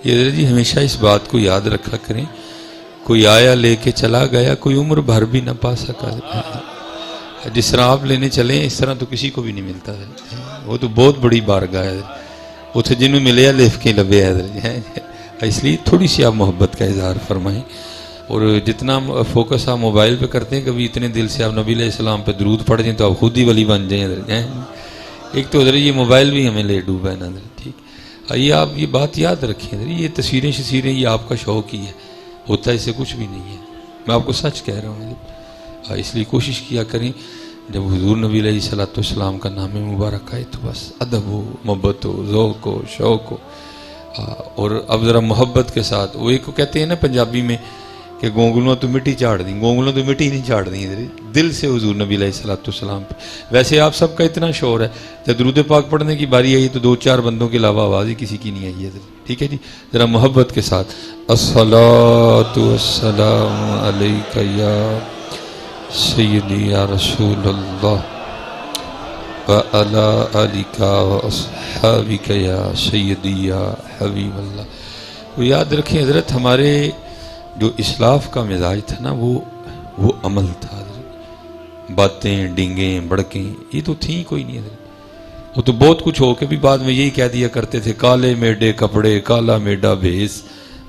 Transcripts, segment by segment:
یہ جی ہمیشہ اس بات کو یاد رکھا کریں، کوئی آیا لے کے چلا گیا، کوئی عمر بھر بھی نہ پا سکا۔ جس طرح آپ لینے چلیں اس طرح تو کسی کو بھی نہیں ملتا ہے، وہ تو بہت بڑی بارگاہ ہے، اتنے جنہوں ملے لف کے لبے ہے، اس لیے تھوڑی سی آپ محبت کا اظہار فرمائیں، اور جتنا فوکس آپ موبائل پہ کرتے ہیں کبھی اتنے دل سے آپ نبی علیہ السلام پہ درود پڑھ جائیں تو آپ خود ہی ولی بن جائیں۔ ایک تو حضرت یہ موبائل بھی ہمیں لے ڈوبا ہے نا، ٹھیک آئیے آپ یہ بات یاد رکھیں، یہ تصویریں شصیریں یہ آپ کا شوق ہی ہے، ہوتا ہے، اسے کچھ بھی نہیں ہے، میں آپ کو سچ کہہ رہا ہوں۔ اس لیے کوشش کیا کریں جب حضور نبی علیہ السلام کا نام مبارک آئے تو بس ادب ہو، محبت ہو، ذوق ہو، شوق ہو، اور اب ذرا محبت کے ساتھ، وہ ایک کو کہتے ہیں نا پنجابی میں کہ گونگلوں تو مٹی چاڑ دیں، گونگلوں تو مٹی نہیں چاڑ دیں، دل سے حضور نبی علیہ السلام پہ۔ ویسے آپ سب کا اتنا شور ہے، جب درود پاک پڑھنے کی باری آئی تو 2-4 بندوں کے علاوہ آواز ہی کسی کی نہیں آئی ہے، ٹھیک ہے جی، ذرا محبت کے ساتھ الصلاۃ والسلام علیک یا سیدی یا رسول اللہ وعلی آلک واصحابک یا سیدی یا حبیب اللہ۔ وہ یاد رکھیں حضرت ہمارے جو اسلاف کا مزاج تھا نا وہ عمل تھا، باتیں ڈینگیں بڑکیں یہ تو تھیں کوئی نہیں حضرت، وہ تو بہت کچھ ہو کے بھی بعد میں یہی کہہ دیا کرتے تھے کالے میڈے کپڑے کالا میڈا بھیس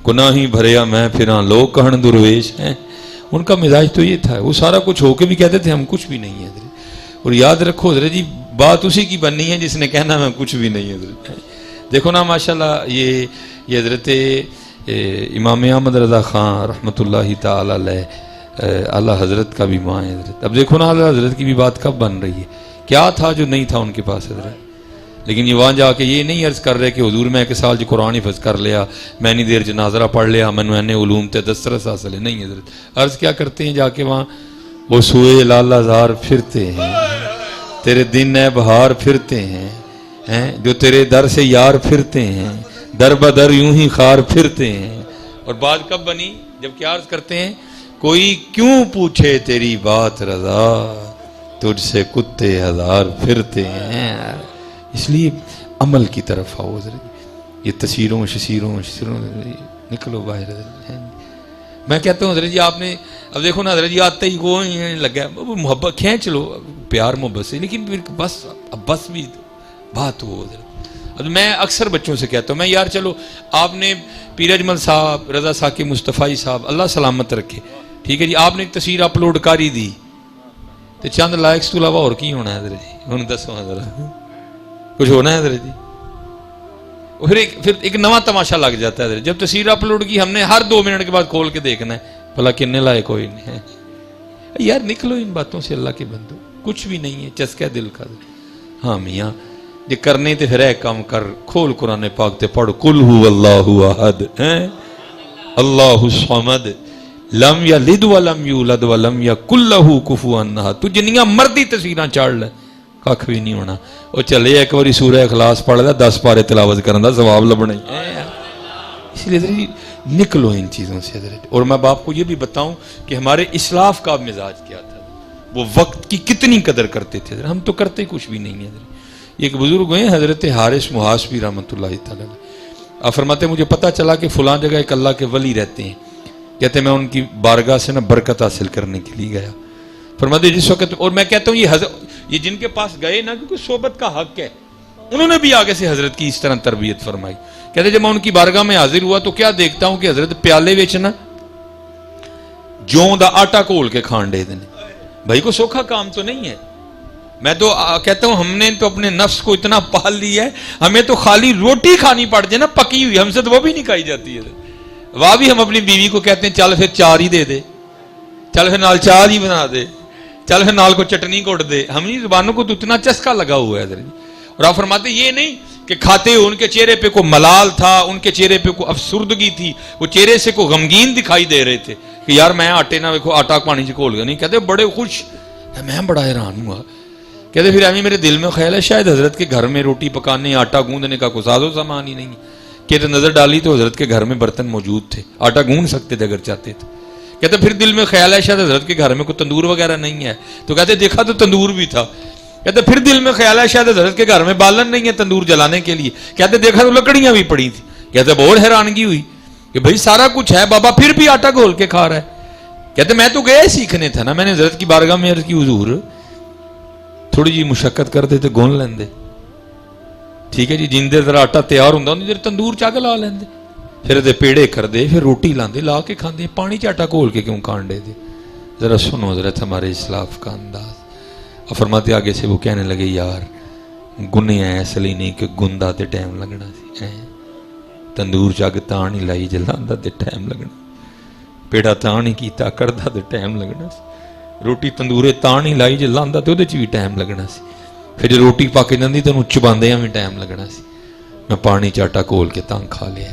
گناہی بھریا میں پھراں لوگ کہن درویش ہیں، ان کا مزاج تو یہ تھا، وہ سارا کچھ ہو کے بھی کہتے تھے ہم کچھ بھی نہیں ہیں حضرت۔ اور یاد رکھو حضرت جی بات اسی کی بننی ہے جس نے کہنا میں کچھ بھی نہیں حضرت۔ دیکھو نا ماشاءاللہ یہ حضرت امام احمد رضا خان رحمۃ اللہ تعالی علیہ اعلیٰ حضرت کا بھی ماں ہے حضرت۔ اب دیکھو نا اعلیٰ حضرت کی بھی بات کب بن رہی ہے، کیا تھا جو نہیں تھا ان کے پاس حضرت، لیکن یہ وہاں جا کے یہ نہیں عرض کر رہے کہ حضور میں ایک سال جو قرآن حفظ کر لیا، میں نہیں دیر جنازرہ پڑھ لیا، میں نے علوم تے دسترس حاصل ہے، نہیں حضرت۔ عرض کیا کرتے ہیں جا کے وہاں، وہ سوئے لالا زار پھرتے ہیں، تیرے دن ہے بہار پھرتے ہیں، جو تیرے در سے یار پھرتے ہیں، در بدر یوں ہی خار پھرتے ہیں۔ اور بات کب بنی جب کیا عرض کرتے ہیں، کوئی کیوں پوچھے تیری بات رضا، تجھ سے کتے ہزار پھرتے ہیں۔ اس لیے عمل کی طرف آؤ حضرت، یہ تصویروں شصیروں نکلو باہر حضرت۔ میں کہتا ہوں حضرت جی آپ نے اب دیکھو نا حضرت جی آتے ہی وہ لگا محبت کھینچ لو پیار محبت سے، لیکن بس بھی بات ہو حضرت۔ اب میں اکثر بچوں سے کہتا ہوں، میں یار چلو آپ نے پیر اجمل صاحب رضا ثاقب مصطفی صاحب اللہ سلامت رکھے، ٹھیک ہے جی، آپ نے ایک تصویر اپلوڈ کاری دی تو چند لائکس تو علاوہ اور کی ہونا ہے حضرت جی، انہوں دسو حضرت کچھ ہونا ہے حضرت جی، پھر ایک نواں تماشا لگ جاتا ہے حضرت۔ جب تصویر اپلوڈ کی ہم نے ہر 2 منٹ کے بعد کھول کے دیکھنا ہے بھلا کنے لائق ہوئی نہیں ہے، یار نکلو ان باتوں سے اللہ کے بندو، کچھ بھی نہیں ہے، چسکا دل کا۔ ہاں میاں یہ کرنے تے پھر ایک کام کر، کھول قرآن پاک تے پڑھ قل هو اللہ احد اللہ الصمد لم یلد ولم یولد ولم یکن لہ کفوا احد۔ تو جنیاں مردی تصویراں چاڑ لے کھ بھی نہیں ہونا، وہ چلے ایک باری سورہ اخلاص پڑھ لے 10 پارے تلاوت کرن دا ثواب لبنا ہی۔ اس لیے حضرت نکلو ان چیزوں سے حضرت۔ اور میں باپ کو یہ بھی بتاؤں کہ ہمارے اسلاف کا مزاج کیا تھا، وہ وقت کی کتنی قدر کرتے تھے حضرت، ہم تو کرتے کچھ بھی نہیں ہیں حضرت۔ ایک بزرگ ہوئے حضرت حارث محاسبی رحمۃ اللہ تعالی آپ فرماتے مجھے پتہ چلا کہ فلاں جگہ ایک اللہ کے ولی رہتے ہیں، کہتے میں ان کی بارگاہ سے نا برکت حاصل کرنے کے لیے گیا، فرماتے جس وقت، اور میں کہتا ہوں یہ جن کے پاس گئے نا کیونکہ صحبت کا حق ہے، انہوں نے بھی آگے سے حضرت کی اس طرح تربیت فرمائی۔ کہتے جب میں ان کی بارگاہ میں حاضر ہوا تو کیا دیکھتا ہوں کہ حضرت پیالے وچ نا جوں دا آٹا کھول کے کھان دے دینے، بھائی کو سوکھا کام تو نہیں ہے۔ میں تو کہتا ہوں ہم نے تو اپنے نفس کو اتنا پال لیا ہے، ہمیں تو خالی روٹی کھانی پڑ جائے نا پکی ہوئی، ہم سے تو وہ بھی نہیں کھائی جاتی ہے۔ وہاں بھی ہم اپنی بیوی کو کہتے ہیں چل پھر 4 ہی دے دے، چل پھر نال 4 ہی بنا دے، چل پھر نال کو چٹنی کوٹ دے، ہماری زبانوں کو تو اتنا چسکا لگا ہوا ہے حضرت۔ اور آپ فرماتے یہ نہیں کہ کھاتے ان کے چہرے پہ کوئی ملال تھا، ان کے چہرے پہ کوئی افسردگی تھی، وہ چہرے سے کوئی غمگین دکھائی دے رہے تھے کہ یار میں آٹے نہ دیکھو آٹا پانی سے کھول گیا، نہیں کہتے بڑے خوش، میں بڑا حیران ہوا، کہتے پھر ہمیں میرے دل میں خیال ہے شاید حضرت کے گھر میں روٹی پکانے آٹا گوندنے کا کوئی ساز و سامان ہی نہیں ہے، کہتے نظر ڈالی تو حضرت کے گھر میں برتن موجود تھے، آٹا گوند سکتے تھے اگر چاہتے تھے، کہتے پھر دل میں خیال ہے شاید حضرت کے گھر میں کوئی تندور وغیرہ نہیں ہے، تو کہتے دیکھا تو تندور بھی تھا، کہتے پھر دل میں خیال ہے شاید حضرت کے گھر میں بالن نہیں ہے تندور جلانے کے لیے، کہتے دیکھا تو لکڑیاں بھی پڑی تھی، کہتے بہت حیرانگی ہوئی کہ بھائی سارا کچھ ہے بابا پھر بھی آٹا گھول کے کھا رہا ہے. کہتے میں تو گیا سیکھنے تھا نا. میں نے حضرت کی بارگاہ میں عرض کی حضور تھوڑی جی مشقت کرتے تو گون لیندے, ٹھیک ہے جی, جن دیر ذرا آٹا تیار ہوں ان دیر تندور چگ لا لیندے, پھر دے پیڑے کردے, پھر روٹی لاندے, لا کے کھاندے. پانی چ آٹا گھول کے کیوں کانڈے دے؟ ذرا سنو حضرت ہمارے اسلاف کا انداز. اور فرماتے آگے سے وہ کہنے لگے یار گنے ہیں اس لیے نہیں کہ گندا تے ٹائم لگنا سی, تندور چگ تاں نہیں لائی جلاندا تے ٹائم لگنا, پیڑا تاں نہیں کیتا کردا تے ٹائم لگنا سی, روٹی تندورے تاں نہیں لائی جلاندا تے اودے چ بھی ٹائم لگنا سی, پھر جو روٹی پک جاندی تے اونوں چباندیاں بھی ٹائم لگنا سی. میں پانی چ آٹا گھول کے تاں کھا لیا,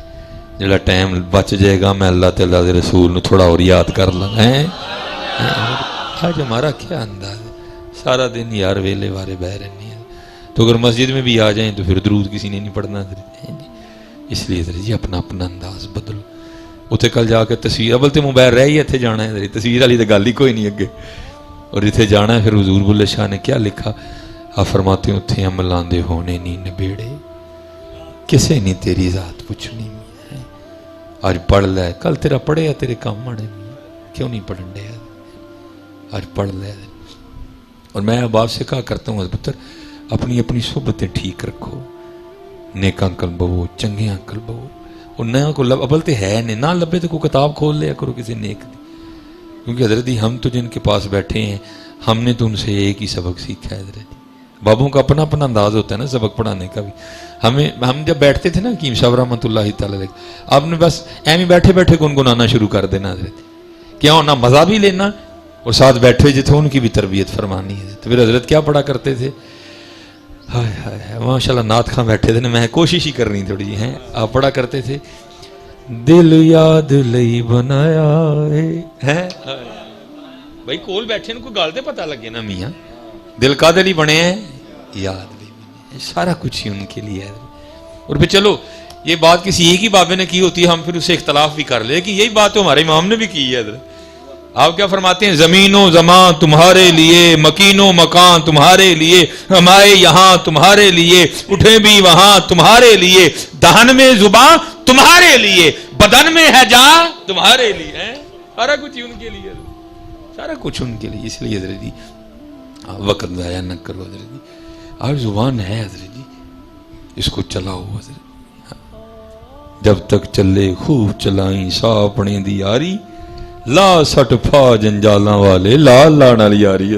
جڑا ٹائم بچ جائے گا میں اللہ تے اللہ دے رسول نو تھوڑا اور یاد کر لاں. آج ہمارا کیا انداز ہے, سارا دن یار ویلے وارے بہ رہنے ہیں, تو اگر مسجد میں بھی آ جائیں تو پھر درود کسی نے نہیں پڑھنا. اس لیے جی اپنا اپنا انداز بدلو. اتنے کل جا کے تصویر اول تو موبائل رہ ہی اتنے جانا ہے, تصویر والی تو گل ہی کوئی نہیں اگے, اور اتنے جانا ہے. پھر حضور بلے شاہ نے کیا لکھا, آپ فرماتے ہیں اتنے عملاں دے ہونے نہیں نبیڑے, کسے نہیں تیری ذات پوچھنی. آج پڑھ لے, کل تیرا پڑھے تیرے کام آنے, کیوں نہیں پڑھن دے, آج پڑھ لے. اور میں اب آپ سے کہا کرتا ہوں پتر اپنی اپنی صحبتیں ٹھیک رکھو, نیک انکل بہو, چنگے انکل بہو, اور نہ کو ابل تو ہے نہیں, نہ لبے تو کوئی کتاب کھول لیا کرو کسی نیک دی. کیونکہ حضرت ہم تو جن کے پاس بیٹھے ہیں ہم نے تو ان سے ایک ہی سبق سیکھا ہے. حضرت بابوں کا اپنا اپنا انداز ہوتا ہے نا سبق پڑھانے کا بھی. ہم جب بیٹھتے تھے نا حکیم صاحب رحمۃ اللہ تعالی, آپ نے بس ایویں بیٹھے بیٹھے گنگنانا شروع کر دینا. حضرت کیا ہونا مزہ بھی لینا, اور ساتھ بیٹھے جو تھے ان کی بھی تربیت فرمانی ہے. تو پھر حضرت کیا پڑھا کرتے تھے, ہائے ہائے ماشاء اللہ نعت خواں بیٹھے تھے نا, میں کوشش ہی کرنی تھوڑی جی ہیں, آپ پڑھا کرتے تھے دل یاد لئی بنایا ہے. بھائی کول بیٹھے نا کوئی گل تو پتہ لگے نا میاں, دل کا دل ہی بنے ہیں, یاد بھی بنے, سارا کچھ ہی ان کے لیے ہے. اور پھر چلو یہ بات کسی ایک ہی بابے نے کی ہوتی ہے, ہم پھر اسے اختلاف بھی کر لے کہ یہی بات تو ہمارے امام نے بھی کی ہے. حضرت آپ کیا فرماتے ہیں, زمین و زمان تمہارے لیے, مکین و مکان تمہارے لیے, ہمارے یہاں تمہارے لیے, اٹھے بھی وہاں تمہارے لیے, دہن میں زباں تمہارے لیے, بدن میں ہے جان تمہارے لیے, سارا کچھ ان کے لیے, سارا کچھ ان کے لیے. اس لیے حضرت جی وقت ضائع نہ کرو. حضرت جی آپ زبان ہے حضرت جی, اس کو چلاؤ. حضرت جب تک چلے خوب چلائیں سا اپنے دی یاری, لا سٹ پھا جنجالاں والے لا لاڑ والی یاری.